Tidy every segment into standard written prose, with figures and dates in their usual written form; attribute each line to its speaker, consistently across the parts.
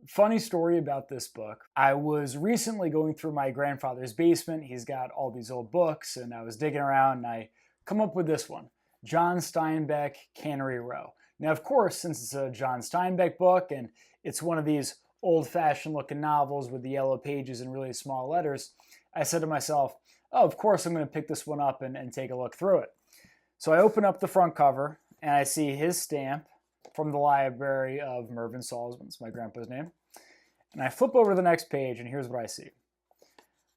Speaker 1: Funny story about this book. I was recently going through my grandfather's basement. He's got all these old books, and I was digging around and I come up with this one, John Steinbeck, Cannery Row. Now, of course, since it's a John Steinbeck book and it's one of these old-fashioned looking novels with the yellow pages and really small letters, I said to myself, oh, of course I'm going to pick this one up and take a look through it. So I open up the front cover and I see his stamp from the library of Mervyn Salzman, it's my grandpa's name. And I flip over to the next page and here's what I see.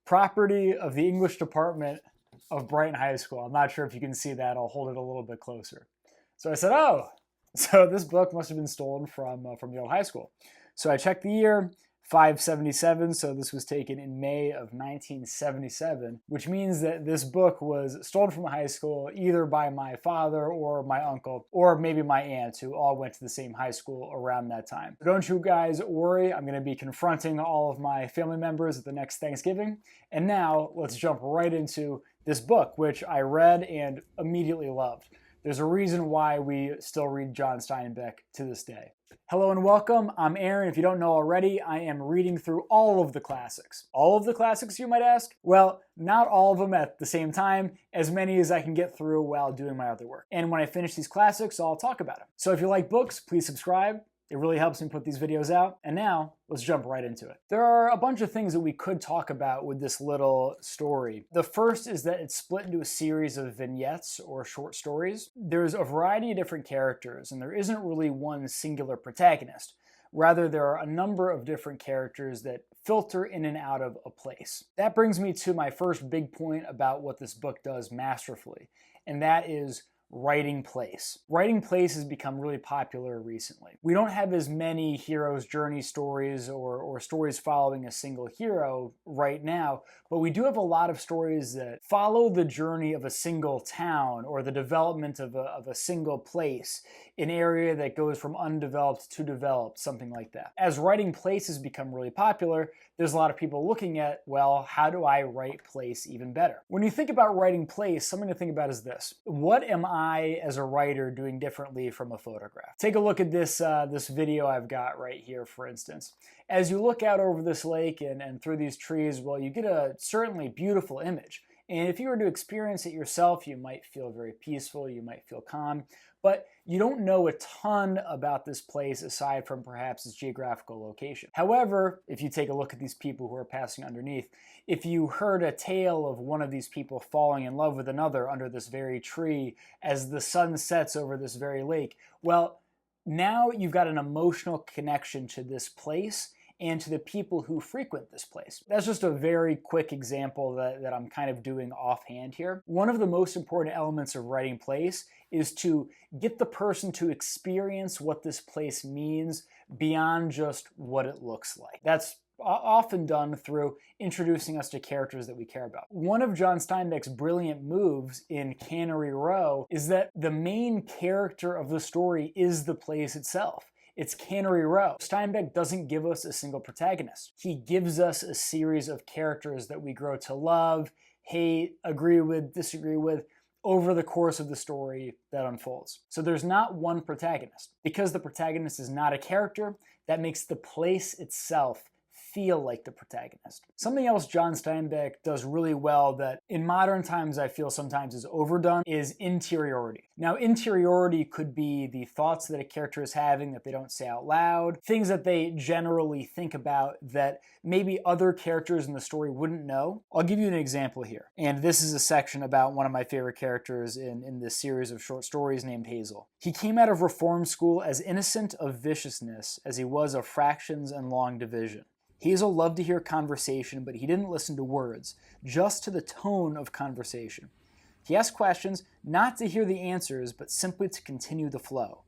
Speaker 1: Property of the English department of Brighton High School. I'm not sure if you can see that. I'll hold it a little bit closer. So I said, oh, so this book must have been stolen from the old high school. So I checked the year, 577, so this was taken in May of 1977, which means that this book was stolen from a high school either by my father or my uncle, or maybe my aunt, who all went to the same high school around that time. Don't you guys worry, I'm going to be confronting all of my family members at the next Thanksgiving. And now let's jump right into this book, which I read and immediately loved. There's a reason why we still read John Steinbeck to this day. Hello and welcome. I'm Aaron. If you don't know already, I am reading through all of the classics. All of the classics, you might ask? Well, not all of them at the same time, as many as I can get through while doing my other work. And when I finish these classics, I'll talk about them. So if you like books, please subscribe. It really helps me put these videos out. And now, let's jump right into it. There are a bunch of things that we could talk about with this little story. The first is that it's split into a series of vignettes or short stories. There's a variety of different characters, and there isn't really one singular protagonist. Rather, there are a number of different characters that filter in and out of a place. That brings me to my first big point about what this book does masterfully, and that is writing place. Writing place has become really popular recently. We don't have as many hero's journey stories or stories following a single hero right now, but we do have a lot of stories that follow the journey of a single town or the development of a single place, an area that goes from undeveloped to developed, something like that. As writing place has become really popular, there's a lot of people looking at, well, how do I write place even better? When you think about writing place, something to think about is this. What am I as a writer doing differently from a photograph? Take a look at this video I've got right here, for instance. As you look out over this lake and through these trees, well, you get a certainly beautiful image. And if you were to experience it yourself, you might feel very peaceful, you might feel calm, but you don't know a ton about this place aside from perhaps its geographical location. However, if you take a look at these people who are passing underneath, if you heard a tale of one of these people falling in love with another under this very tree as the sun sets over this very lake, well, now you've got an emotional connection to this place and to the people who frequent this place. That's just a very quick example that I'm kind of doing offhand here. One of the most important elements of writing place is to get the person to experience what this place means beyond just what it looks like. That's often done through introducing us to characters that we care about. One of John Steinbeck's brilliant moves in Cannery Row is that the main character of the story is the place itself. It's Cannery Row. Steinbeck doesn't give us a single protagonist. He gives us a series of characters that we grow to love, hate, agree with, disagree with, over the course of the story that unfolds. So there's not one protagonist. Because the protagonist is not a character, that makes the place itself feel like the protagonist. Something else John Steinbeck does really well that in modern times I feel sometimes is overdone is interiority. Now, interiority could be the thoughts that a character is having that they don't say out loud, things that they generally think about that maybe other characters in the story wouldn't know. I'll give you an example here. And this is a section about one of my favorite characters in this series of short stories named Hazel. He came out of reform school as innocent of viciousness as he was of fractions and long division. Hazel loved to hear conversation, but he didn't listen to words, just to the tone of conversation. He asked questions not to hear the answers, but simply to continue the flow.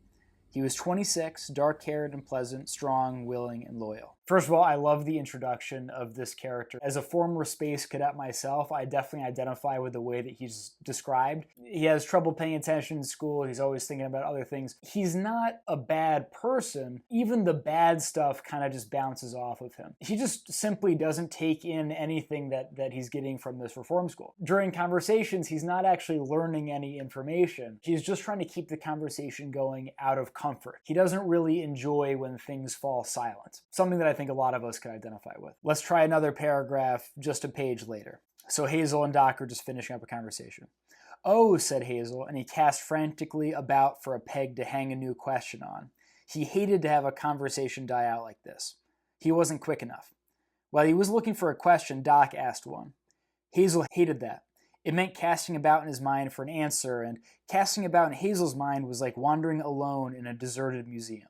Speaker 1: He was 26, dark-haired and pleasant, strong, willing, and loyal. First of all, I love the introduction of this character. As a former space cadet myself, I definitely identify with the way that he's described. He has trouble paying attention in school. He's always thinking about other things. He's not a bad person. Even the bad stuff kind of just bounces off of him. He just simply doesn't take in anything that he's getting from this reform school. During conversations, he's not actually learning any information. He's just trying to keep the conversation going out of comfort. He doesn't really enjoy when things fall silent. Something that I think a lot of us could identify with. Let's try another paragraph just a page later. So Hazel and Doc are just finishing up a conversation. "Oh," said Hazel, and he cast frantically about for a peg to hang a new question on. He hated to have a conversation die out like this. He wasn't quick enough. While he was looking for a question, Doc asked one. Hazel hated that. It meant casting about in his mind for an answer, and casting about in Hazel's mind was like wandering alone in a deserted museum.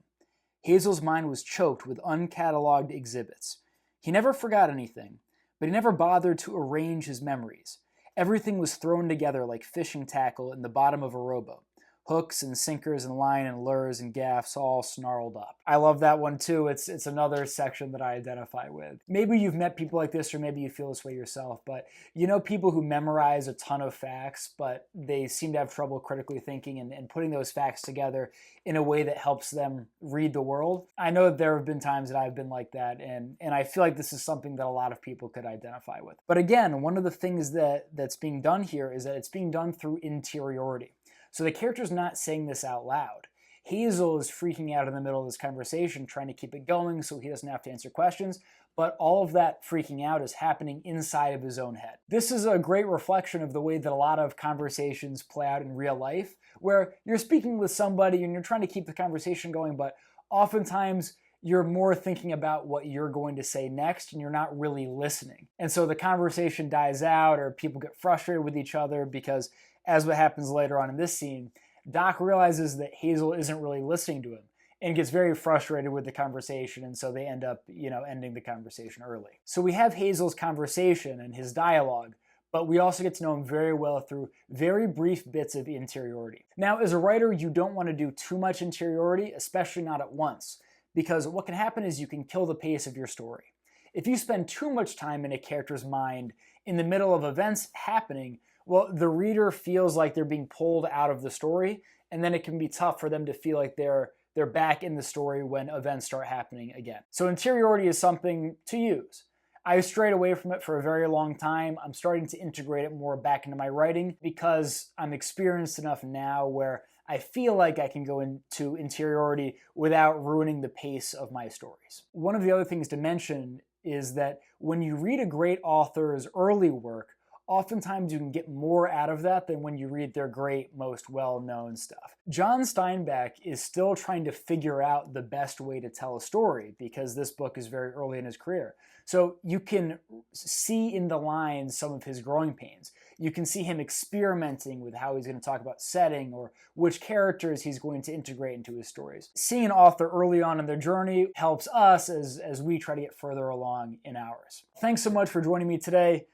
Speaker 1: Hazel's mind was choked with uncatalogued exhibits. He never forgot anything, but he never bothered to arrange his memories. Everything was thrown together like fishing tackle in the bottom of a rowboat. Hooks and sinkers and line and lures and gaffs all snarled up. I love that one too. It's another section that I identify with. Maybe you've met people like this, or maybe you feel this way yourself, but you know people who memorize a ton of facts, but they seem to have trouble critically thinking and putting those facts together in a way that helps them read the world. I know that there have been times that I've been like that, and I feel like this is something that a lot of people could identify with. But again, one of the things that's being done here is that it's being done through interiority. So the character's not saying this out loud. Hazel is freaking out in the middle of this conversation, trying to keep it going so he doesn't have to answer questions, but all of that freaking out is happening inside of his own head. This is a great reflection of the way that a lot of conversations play out in real life, where you're speaking with somebody and you're trying to keep the conversation going, but oftentimes you're more thinking about what you're going to say next and you're not really listening. And so the conversation dies out, or people get frustrated with each other because, as what happens later on in this scene, Doc realizes that Hazel isn't really listening to him and gets very frustrated with the conversation, and so they end up, ending the conversation early. So we have Hazel's conversation and his dialogue, but we also get to know him very well through very brief bits of interiority. Now, as a writer, you don't want to do too much interiority, especially not at once, because what can happen is you can kill the pace of your story. If you spend too much time in a character's mind in the middle of events happening, well, the reader feels like they're being pulled out of the story, and then it can be tough for them to feel like they're back in the story when events start happening again. So interiority is something to use. I strayed away from it for a very long time. I'm starting to integrate it more back into my writing because I'm experienced enough now where I feel like I can go into interiority without ruining the pace of my stories. One of the other things to mention is that when you read a great author's early work, oftentimes you can get more out of that than when you read their great, most well-known stuff. John Steinbeck is still trying to figure out the best way to tell a story because this book is very early in his career. So you can see in the lines some of his growing pains. You can see him experimenting with how he's going to talk about setting or which characters he's going to integrate into his stories. Seeing an author early on in their journey helps us as we try to get further along in ours. Thanks so much for joining me today.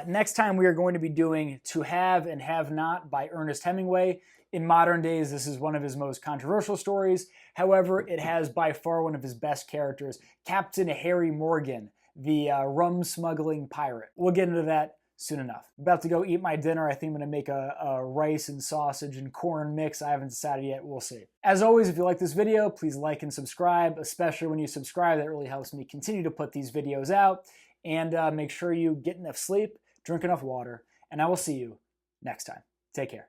Speaker 1: Next time we are going to be doing To Have and Have Not by Ernest Hemingway. In modern days, this is one of his most controversial stories. However, it has by far one of his best characters, Captain Harry Morgan, the rum smuggling pirate. We'll get into that soon enough. I'm about to go eat my dinner. I think I'm going to make a rice and sausage and corn mix. I haven't decided yet. We'll see. As always, if you like this video, please like and subscribe, especially when you subscribe. That really helps me continue to put these videos out. And make sure you get enough sleep, drink enough water, and I will see you next time. Take care.